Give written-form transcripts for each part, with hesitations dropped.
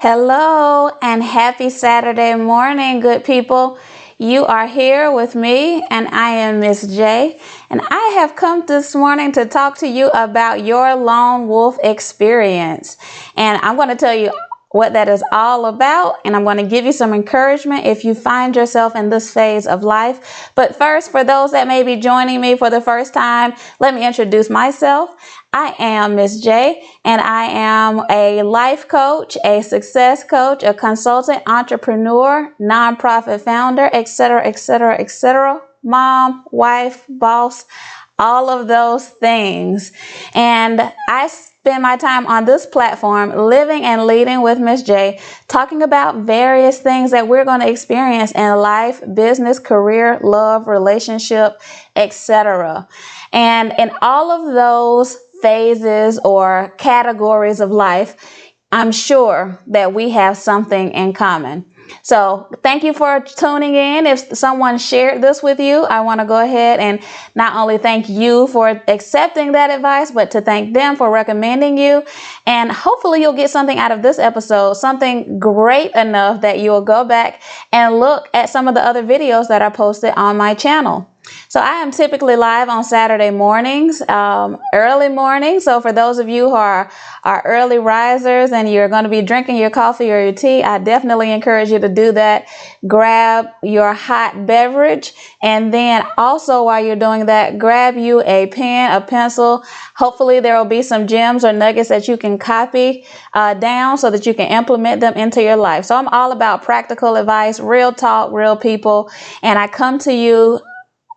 Hello and happy Saturday morning, good people. You are here with me, and I am Miss J, and I have come this morning to talk to you about your lone wolf experience. And I'm going to tell you what that is all about, and I'm going to give you some encouragement if you find yourself in this phase of life. But first, for those that may be joining me for the first time, let me introduce myself. I am Miss J, and I am a life coach, a success coach, a consultant, entrepreneur, nonprofit founder, etc., etc., etc., mom, wife, boss, all of those things. And I spend my time on this platform living and leading with Miss J, talking about various things that we're going to experience in life, business, career, love, relationship, etc. And in all of those phases or categories of life, I'm sure that we have something in common. So thank you for tuning in. If someone shared this with you, I want to go ahead and not only thank you for accepting that advice, but to thank them for recommending you. And hopefully you'll get something out of this episode, something great enough that you'll go back and look at some of the other videos that I posted on my channel. So I am typically live on Saturday mornings, early morning. So for those of you who are early risers and you're going to be drinking your coffee or your tea, I definitely encourage you to do that. Grab your hot beverage. And then also while you're doing that, grab you a pen, a pencil. Hopefully there will be some gems or nuggets that you can copy down so that you can implement them into your life. So I'm all about practical advice, real talk, real people. And I come to you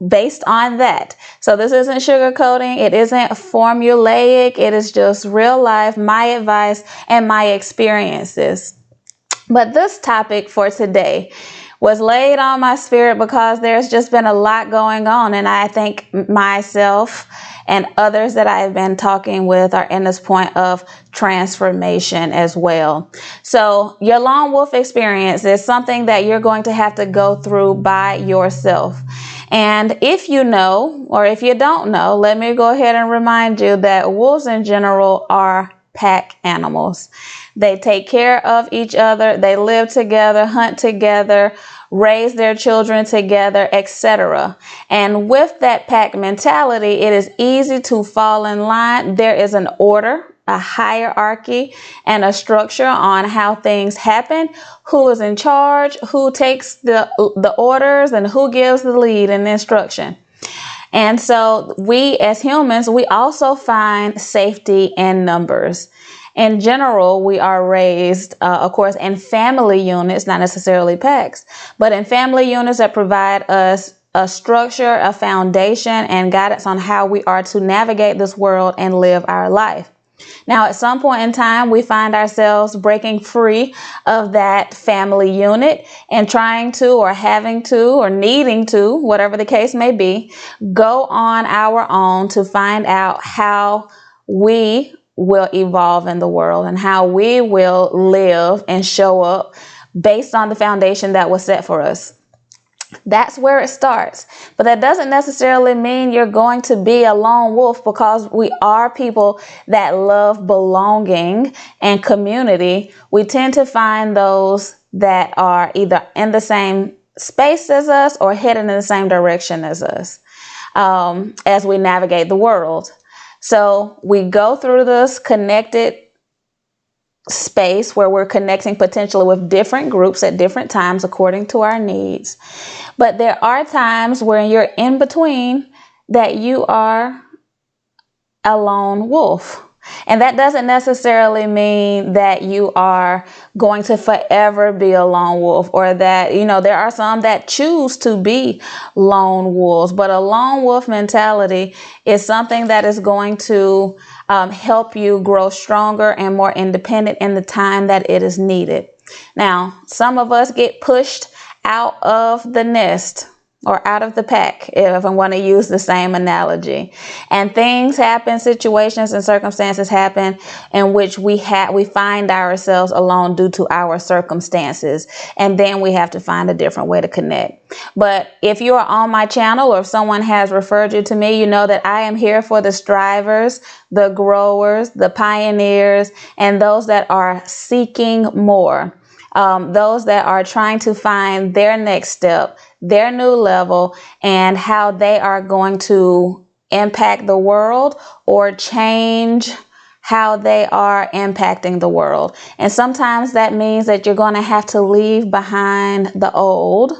based on that. So this isn't sugarcoating. It isn't formulaic. It is just real life, my advice and my experiences. But this topic for today was laid on my spirit because there's just been a lot going on. And I think myself and others that I've been talking with are in this point of transformation as well. So your lone wolf experience is something that you're going to have to go through by yourself. And if you know, or if you don't know, let me go ahead and remind you that wolves in general are pack animals. They take care of each other. They live together, hunt together, raise their children together, etc. And with that pack mentality, it is easy to fall in line. There is an order, a hierarchy, and a structure on how things happen, who is in charge, who takes the orders, and who gives the lead and instruction. And so we as humans, we also find safety in numbers. In general, we are raised, of course, in family units, not necessarily packs, but in family units that provide us a structure, a foundation, and guidance on how we are to navigate this world and live our life. Now, at some point in time, we find ourselves breaking free of that family unit and trying to, or having to, or needing to, whatever the case may be, go on our own to find out how we will evolve in the world and how we will live and show up based on the foundation that was set for us. That's where it starts. But that doesn't necessarily mean you're going to be a lone wolf, because we are people that love belonging and community. We tend to find those that are either in the same space as us or heading in the same direction as us as we navigate the world. So we go through this connected space where we're connecting potentially with different groups at different times according to our needs. But there are times when you're in between that you are a lone wolf. And that doesn't necessarily mean that you are going to forever be a lone wolf, or that, there are some that choose to be lone wolves. But a lone wolf mentality is something that is going to help you grow stronger and more independent in the time that it is needed. Now, some of us get pushed out of the nest or out of the pack, if I want to use the same analogy. And things happen, situations and circumstances happen in which we find ourselves alone due to our circumstances. And then we have to find a different way to connect. But if you are on my channel, or if someone has referred you to me, you know that I am here for the strivers, the growers, the pioneers, and those that are seeking more. Those that are trying to find their next step, their new level, and how they are going to impact the world or change how they are impacting the world. And sometimes that means that you're going to have to leave behind the old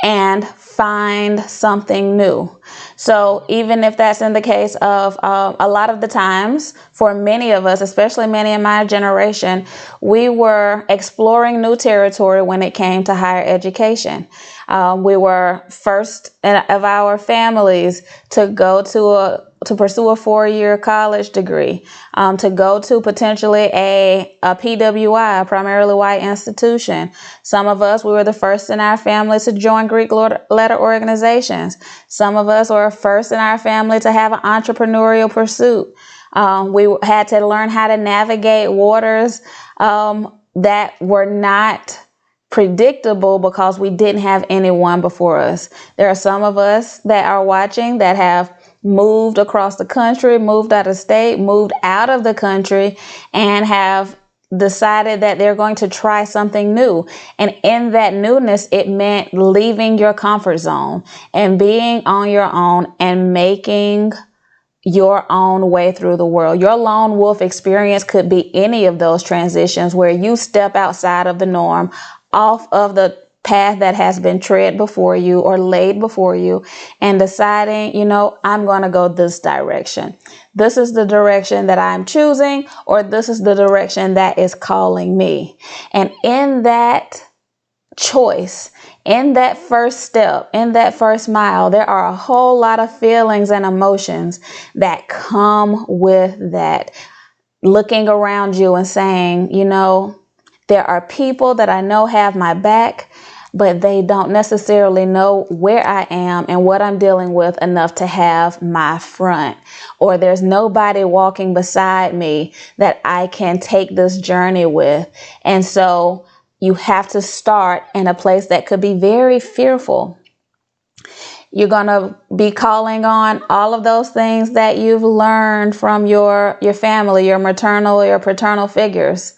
and find something new. So even if that's in the case of a lot of the times, for many of us, especially many in my generation, we were exploring new territory when it came to higher education. We were first of our families to go to pursue a 4-year college degree, to go to potentially a PWI, a primarily white institution. Some of us, we were the first in our family to join Greek letter organizations. Some of us were first in our family to have an entrepreneurial pursuit. We had to learn how to navigate waters that were not predictable because we didn't have anyone before us. There are some of us that are watching that have moved across the country, moved out of state, moved out of the country, and have decided that they're going to try something new. And in that newness, it meant leaving your comfort zone and being on your own and making your own way through the world. Your lone wolf experience could be any of those transitions where you step outside of the norm, off of the path that has been tread before you or laid before you, and deciding, I'm going to go this direction. This is the direction that I'm choosing, or this is the direction that is calling me. And in that choice, in that first step, in that first mile, there are a whole lot of feelings and emotions that come with that. Looking around you and saying, there are people that I know have my back, but they don't necessarily know where I am and what I'm dealing with enough to have my front. Or there's nobody walking beside me that I can take this journey with. And so you have to start in a place that could be very fearful. You're going to be calling on all of those things that you've learned from your family, your maternal or your paternal figures.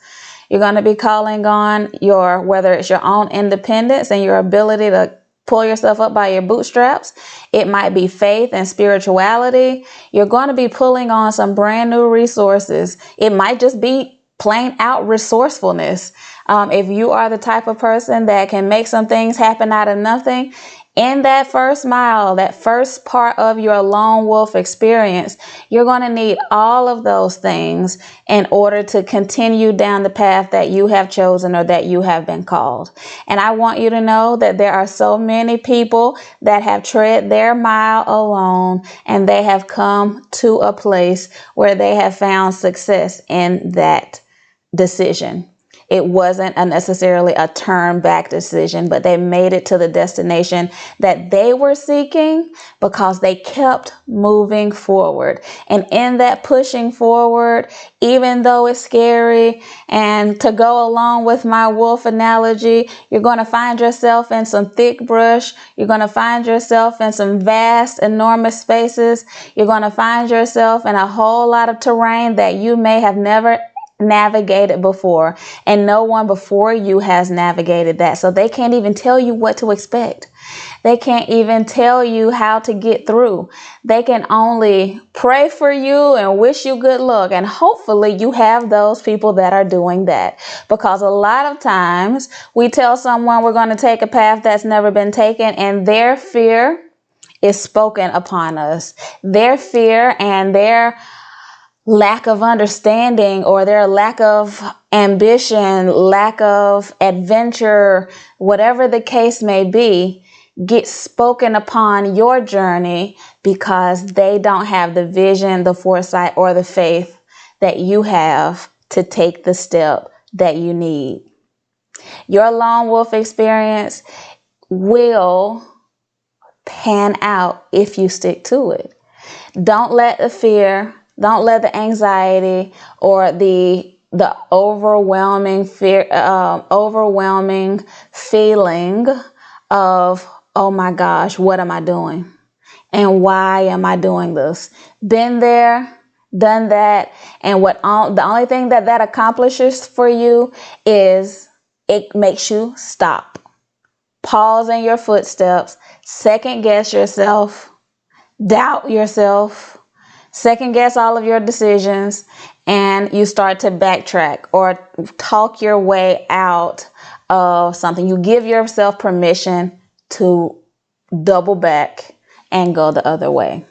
You're going to be calling on whether it's your own independence and your ability to pull yourself up by your bootstraps. It might be faith and spirituality. You're going to be pulling on some brand new resources. It might just be plain out resourcefulness. If you are the type of person that can make some things happen out of nothing, in that first mile, that first part of your lone wolf experience, you're going to need all of those things in order to continue down the path that you have chosen or that you have been called. And I want you to know that there are so many people that have tread their mile alone, and they have come to a place where they have found success in that decision. It wasn't necessarily a turn back decision, but they made it to the destination that they were seeking because they kept moving forward. And in that pushing forward, even though it's scary, and to go along with my wolf analogy, you're going to find yourself in some thick brush. You're going to find yourself in some vast, enormous spaces. You're going to find yourself in a whole lot of terrain that you may have never navigated before, and no one before you has navigated that. So they can't even tell you what to expect. They can't even tell you how to get through. They can only pray for you and wish you good luck. And hopefully you have those people that are doing that, because a lot of times we tell someone we're going to take a path that's never been taken, and their fear is spoken upon us. Their fear and their lack of understanding, or their lack of ambition, lack of adventure, whatever the case may be, gets spoken upon your journey because they don't have the vision, the foresight, or the faith that you have to take the step that you need. Your lone wolf experience, will pan out if you stick to it. Don't let the fear, don't let the anxiety or the overwhelming fear, overwhelming feeling of, oh my gosh, what am I doing? And why am I doing this? Been there, done that. And the only thing that accomplishes for you is it makes you stop. Pause in your footsteps, second guess yourself, doubt yourself, second guess all of your decisions, and you start to backtrack or talk your way out of something. You give yourself permission to double back and go the other way.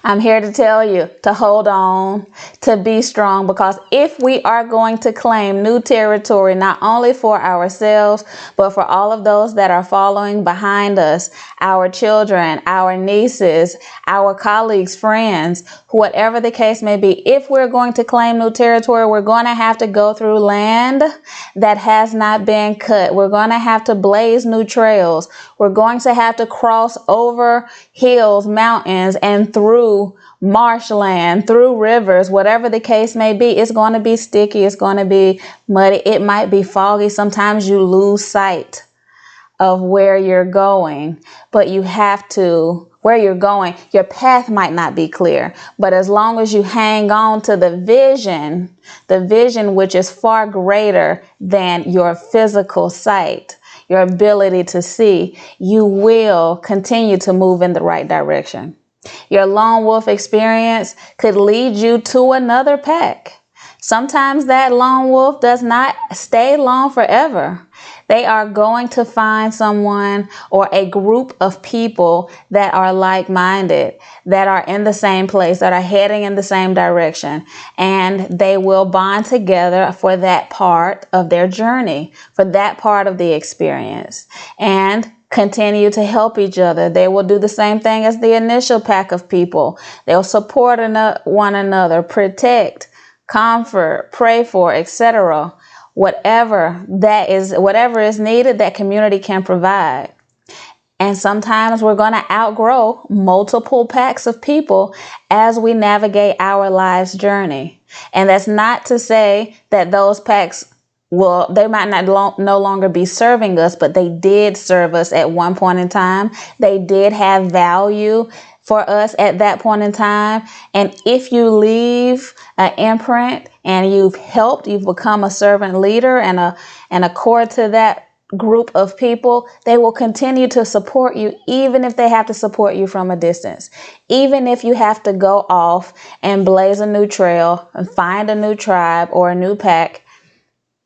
I'm here to tell you to hold on, to be strong, because if we are going to claim new territory, not only for ourselves, but for all of those that are following behind us, our children, our nieces, our colleagues, friends, whatever the case may be, if we're going to claim new territory, we're going to have to go through land that has not been cut. We're going to have to blaze new trails. We're going to have to cross over hills, mountains, and through marshland, through rivers, whatever the case may be. It's going to be sticky. It's going to be muddy. It might be foggy. Sometimes you lose sight of where you're going, but you have to, where you're going, your path might not be clear, but as long as you hang on to the vision which is far greater than your physical sight, your ability to see, you will continue to move in the right direction. Your lone wolf experience could lead you to another pack. Sometimes that lone wolf does not stay lone forever. They are going to find someone or a group of people that are like-minded, that are in the same place, that are heading in the same direction, and they will bond together for that part of their journey, for that part of the experience, and continue to help each other. They will do the same thing as the initial pack of people. They'll support one another, protect, comfort, pray for, etc. Whatever is needed, that community can provide. And sometimes we're going to outgrow multiple packs of people as we navigate our life's journey. And that's not to say that those packs, well, they might not no longer be serving us, but they did serve us at one point in time. They did have value for us at that point in time. And if you leave an imprint and you've become a servant leader and a core to that group of people, they will continue to support you, even if they have to support you from a distance. Even if you have to go off and blaze a new trail and find a new tribe or a new pack,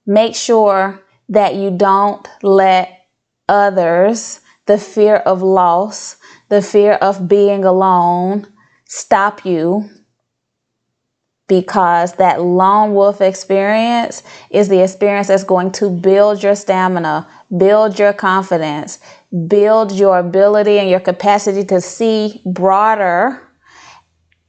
make sure that you don't let others, the fear of loss, the fear of being alone, stop you, because that lone wolf experience is the experience that's going to build your stamina, build your confidence, build your ability and your capacity to see broader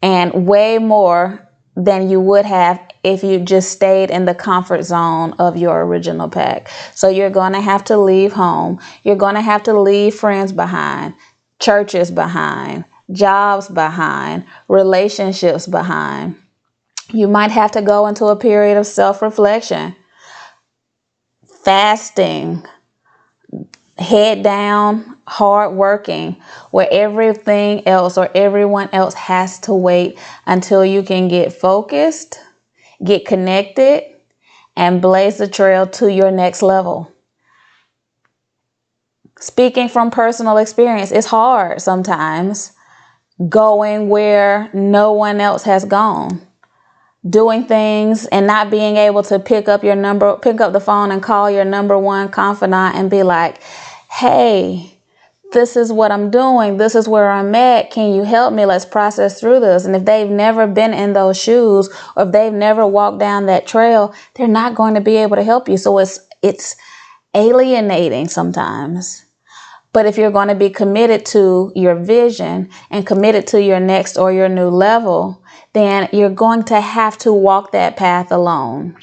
and way more than you would have if you just stayed in the comfort zone of your original pack. So you're going to have to leave home. You're going to have to leave friends behind, churches behind, jobs behind, relationships behind. You might have to go into a period of self-reflection, fasting, head down, hard working, where everything else or everyone else has to wait until you can get focused, get connected, and blaze the trail to your next level. Speaking from personal experience, it's hard sometimes going where no one else has gone. Doing things and not being able to pick up the phone and call your number one confidant and be like, hey, this is what I'm doing. This is where I'm at. Can you help me? Let's process through this. And if they've never been in those shoes, or if they've never walked down that trail, they're not going to be able to help you. So it's alienating sometimes. But if you're going to be committed to your vision and committed to your next or your new level, then you're going to have to walk that path alone.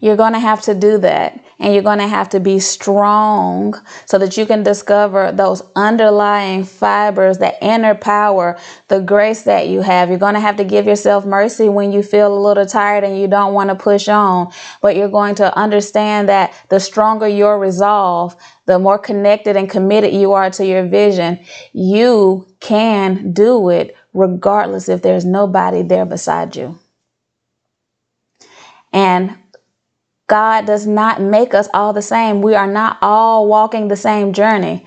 You're going to have to do that. And you're going to have to be strong so that you can discover those underlying fibers, that inner power, the grace that you have. You're going to have to give yourself mercy when you feel a little tired and you don't want to push on. But you're going to understand that the stronger your resolve, the more connected and committed you are to your vision, you can do it regardless if there's nobody there beside you. And God does not make us all the same. We are not all walking the same journey.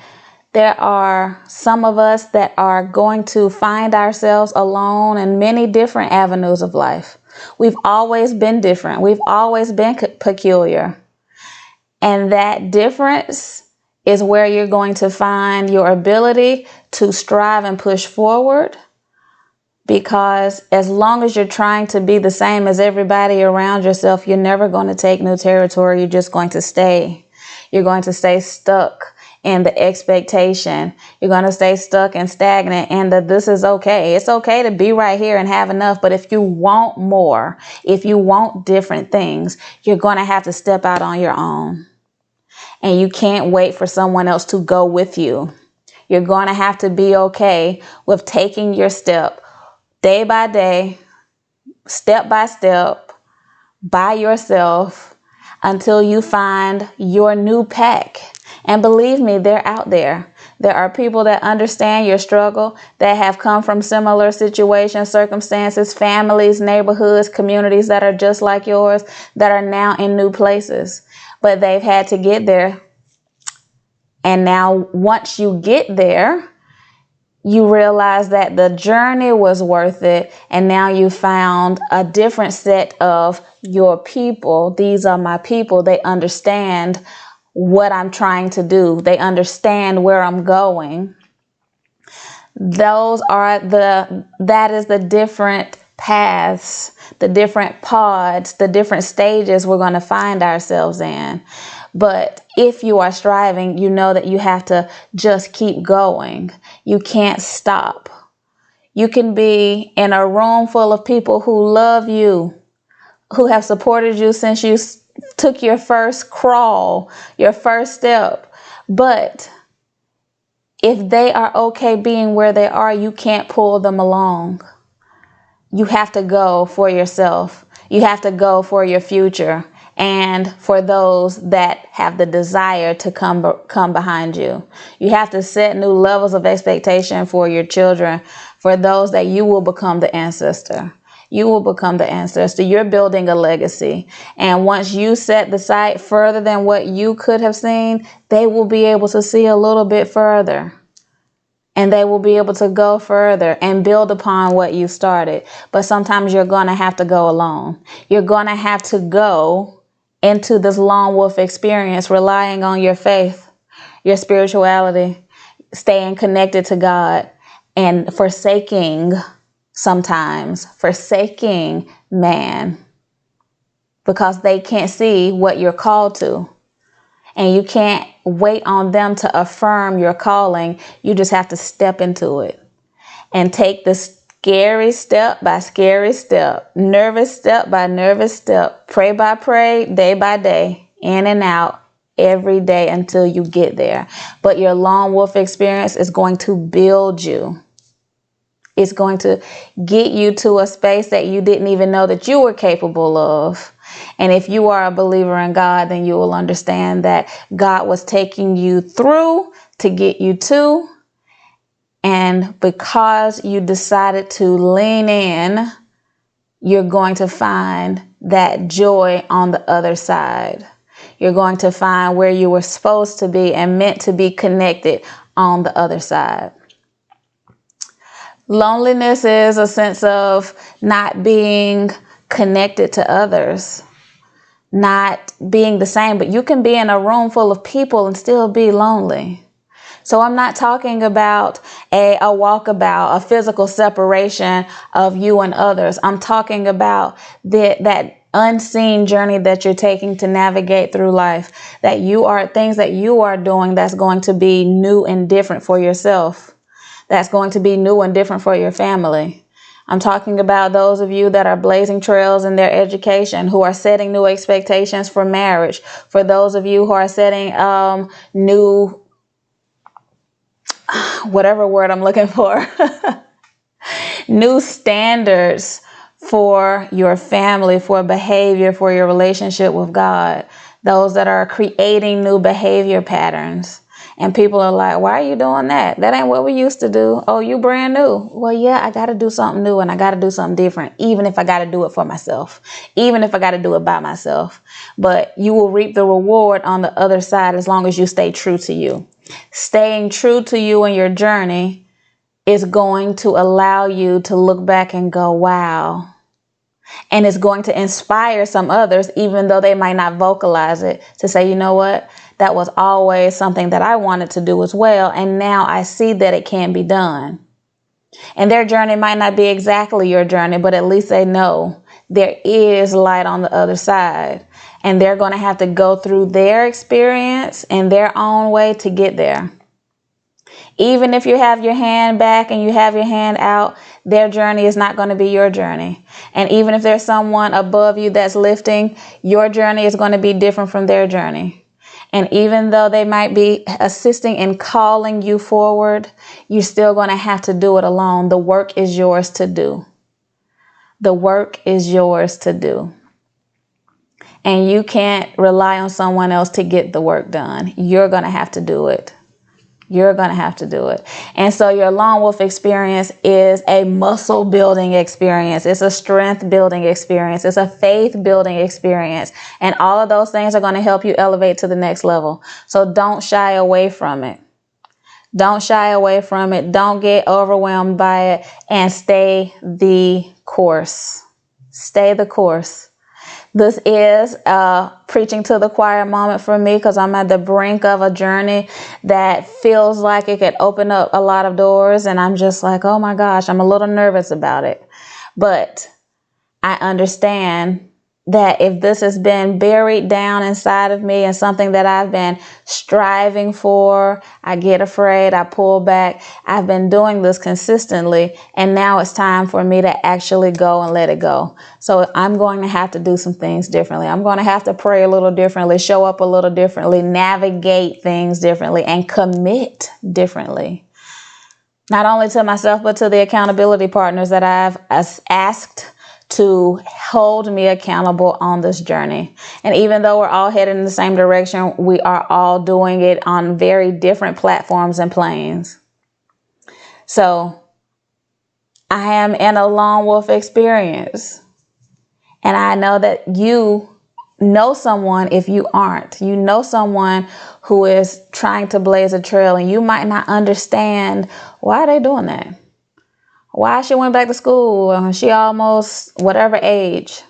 There are some of us that are going to find ourselves alone in many different avenues of life. We've always been different. We've always been peculiar. And that difference is where you're going to find your ability to strive and push forward. Because as long as you're trying to be the same as everybody around yourself, you're never going to take new territory. You're just going to stay. You're going to stay stuck in the expectation. You're going to stay stuck and stagnant and that this is okay. It's okay to be right here and have enough. But if you want more, if you want different things, you're going to have to step out on your own. And you can't wait for someone else to go with you. You're going to have to be okay with taking your step day by day, step by step, by yourself, until you find your new pack. And believe me, they're out there. There are people that understand your struggle, that have come from similar situations, circumstances, families, neighborhoods, communities that are just like yours, that are now in new places. But they've had to get there. And now once you get there, you realize that the journey was worth it. And now you found a different set of your people. These are my people. They understand what I'm trying to do. They understand where I'm going. That is the different paths, the different pods, the different stages we're going to find ourselves in. But if you are striving, you know that you have to just keep going. You can't stop. You can be in a room full of people who love you, who have supported you since you took your first crawl, your first step. But if they are okay being where they are, you can't pull them along. You have to go for yourself. You have to go for your future. And for those that have the desire to come behind you. You have to set new levels of expectation for your children, for those that you will become the ancestor. You will become the ancestor. You're building a legacy. And once you set the sight further than what you could have seen, they will be able to see a little bit further. And they will be able to go further and build upon what you started. But sometimes you're going to have to go alone. You're going to have to go into this lone wolf experience, relying on your faith, your spirituality, staying connected to God, and forsaking man, because they can't see what you're called to. And you can't wait on them to affirm your calling. You just have to step into it and take this scary step by scary step, nervous step by nervous step, pray by pray, day by day, in and out every day until you get there. But your lone wolf experience is going to build you. It's going to get you to a space that you didn't even know that you were capable of. And if you are a believer in God, then you will understand that God was taking you through to get you to. And because you decided to lean in, you're going to find that joy on the other side. You're going to find where you were supposed to be and meant to be connected on the other side. Loneliness is a sense of not being connected to others, not being the same, but you can be in a room full of people and still be lonely. So I'm not talking about a walkabout, a physical separation of you and others. I'm talking about that unseen journey that you're taking to navigate through life, that things that you are doing that's going to be new and different for yourself. That's going to be new and different for your family. I'm talking about those of you that are blazing trails in their education, who are setting new expectations for marriage. For those of you who are setting new, whatever word I'm looking for, new standards for your family, for behavior, for your relationship with God. Those that are creating new behavior patterns. And people are like, why are you doing that? That ain't what we used to do. Oh, you brand new. Well, yeah, I got to do something new, and I got to do something different, even if I got to do it for myself, even if I got to do it by myself. But you will reap the reward on the other side as long as you stay true to you. Staying true to you in your journey is going to allow you to look back and go, wow. And it's going to inspire some others, even though they might not vocalize it, to say, you know what? That was always something that I wanted to do as well. And now I see that it can be done. And their journey might not be exactly your journey, but at least they know there is light on the other side. And they're going to have to go through their experience in their own way to get there. Even if you have your hand back and you have your hand out, their journey is not going to be your journey. And even if there's someone above you that's lifting, your journey is going to be different from their journey. And even though they might be assisting in calling you forward, you're still going to have to do it alone. The work is yours to do. The work is yours to do. And you can't rely on someone else to get the work done. You're going to have to do it. You're going to have to do it. And so your lone wolf experience is a muscle building experience. It's a strength building experience. It's a faith building experience. And all of those things are going to help you elevate to the next level. So don't shy away from it. Don't shy away from it. Don't get overwhelmed by it, and stay the course. Stay the course. This is a preaching to the choir moment for me, because I'm at the brink of a journey that feels like it could open up a lot of doors. And I'm just like, oh my gosh, I'm a little nervous about it. But I understand that if this has been buried down inside of me and something that I've been striving for, I get afraid, I pull back. I've been doing this consistently, and now it's time for me to actually go and let it go. So I'm going to have to do some things differently. I'm going to have to pray a little differently, show up a little differently, navigate things differently, and commit differently. Not only to myself, but to the accountability partners that I've asked to hold me accountable on this journey. And even though we're all headed in the same direction, we are all doing it on very different platforms and planes. So I am in a lone wolf experience. And I know that you know someone, if you aren't. You know someone who is trying to blaze a trail, and you might not understand why they're doing that. Why she went back to school, she almost whatever age.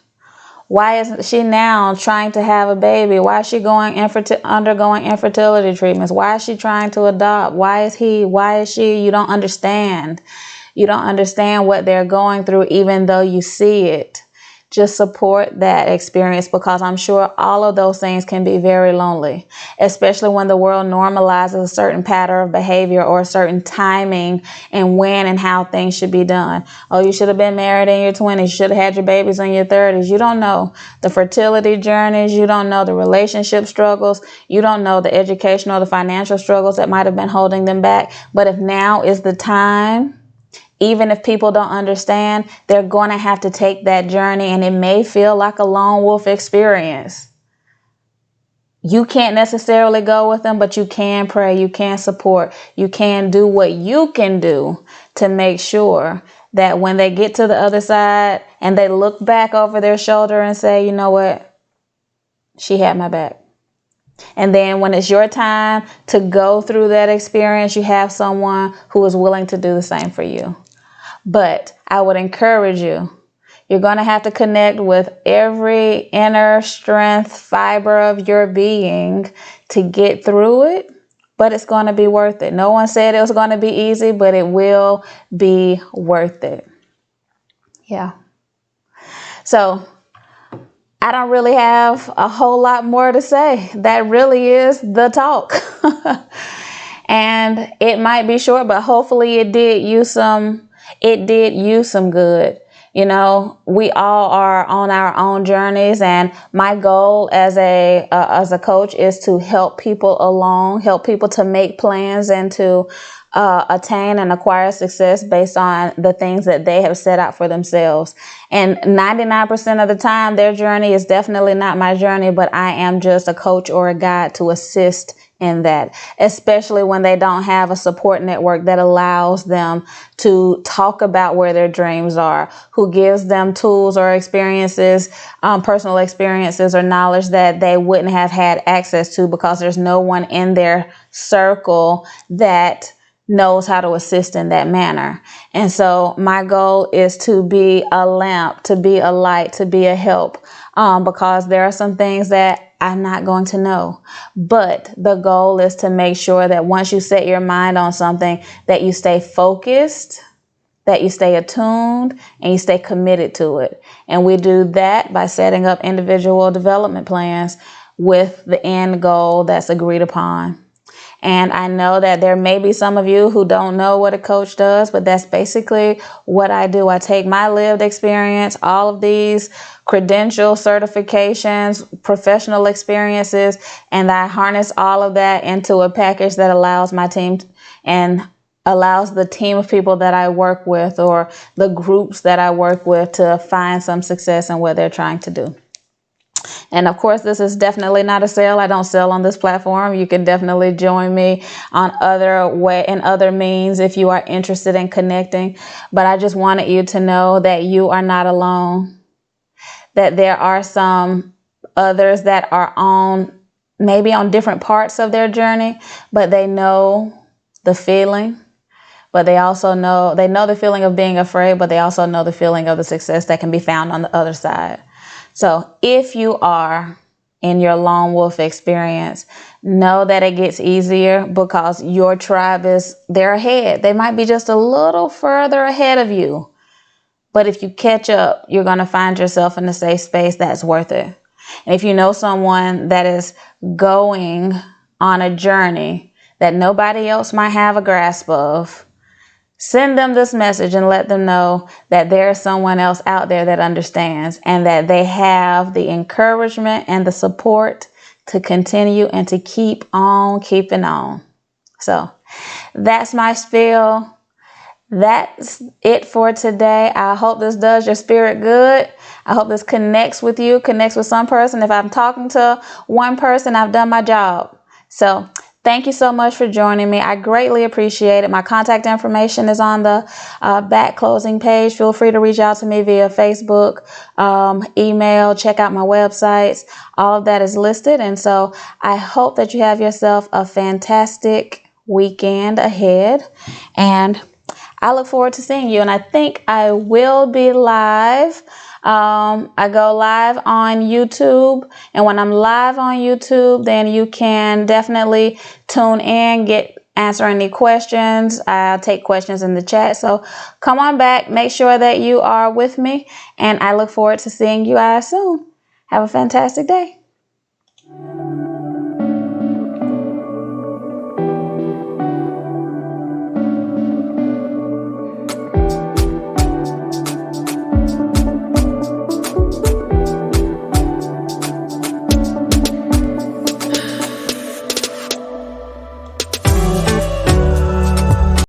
Why isn't she now trying to have a baby? Why is she undergoing infertility treatments? Why is she trying to adopt? Why is she? You don't understand. You don't understand what they're going through, even though you see it. Just support that experience, because I'm sure all of those things can be very lonely, especially when the world normalizes a certain pattern of behavior or a certain timing and when and how things should be done. Oh, you should have been married in your 20s. You should have had your babies in your 30s. You don't know the fertility journeys. You don't know the relationship struggles. You don't know the educational or the financial struggles that might have been holding them back. But if now is the time, even if people don't understand, they're going to have to take that journey, and it may feel like a lone wolf experience. You can't necessarily go with them, but you can pray, you can support, you can do what you can do to make sure that when they get to the other side and they look back over their shoulder and say, you know what, she had my back. And then when it's your time to go through that experience, you have someone who is willing to do the same for you. But I would encourage you, you're going to have to connect with every inner strength fiber of your being to get through it, but it's going to be worth it. No one said it was going to be easy, but it will be worth it. Yeah. So I don't really have a whole lot more to say. That really is the talk. And it might be short, but hopefully it did you some it did you some good. You know, we all are on our own journeys, and my goal as a coach is to help people along, help people to make plans and to attain and acquire success based on the things that they have set out for themselves. And 99% of the time, their journey is definitely not my journey, but I am just a coach or a guide to assist in that, especially when they don't have a support network that allows them to talk about where their dreams are, who gives them tools or experiences, personal experiences or knowledge that they wouldn't have had access to because there's no one in their circle that knows how to assist in that manner. And so my goal is to be a lamp, to be a light, to be a help, because there are some things that I'm not going to know. But the goal is to make sure that once you set your mind on something, that you stay focused, that you stay attuned, and you stay committed to it. And we do that by setting up individual development plans with the end goal that's agreed upon. And I know that there may be some of you who don't know what a coach does, but that's basically what I do. I take my lived experience, all of these credentials, certifications, professional experiences, and I harness all of that into a package that allows my team and allows the team of people that I work with or the groups that I work with to find some success in what they're trying to do. And of course, this is definitely not a sale. I don't sell on this platform. You can definitely join me on other means if you are interested in connecting. But I just wanted you to know that you are not alone, that there are some others that are maybe on different parts of their journey, but they know the feeling. But they also know the feeling of being afraid, but they also know the feeling of the success that can be found on the other side. So if you are in your lone wolf experience, know that it gets easier because your tribe they're ahead. They might be just a little further ahead of you. But if you catch up, you're going to find yourself in a safe space that's worth it. And if you know someone that is going on a journey that nobody else might have a grasp of, send them this message and let them know that there's someone else out there that understands and that they have the encouragement and the support to continue and to keep on keeping on. So that's my spiel. That's it for today. I hope this does your spirit good. I hope this connects with you, connects with some person. If I'm talking to one person, I've done my job. So thank you so much for joining me. I greatly appreciate it. My contact information is on the back closing page. Feel free to reach out to me via Facebook, email, check out my websites. All of that is listed. And so I hope that you have yourself a fantastic weekend ahead. And I look forward to seeing you. And I think I will be live. I go live on YouTube, and when I'm live on YouTube, then you can definitely tune in, answer any questions. I'll take questions in the chat. So come on back, make sure that you are with me, and I look forward to seeing you guys soon. Have a fantastic day.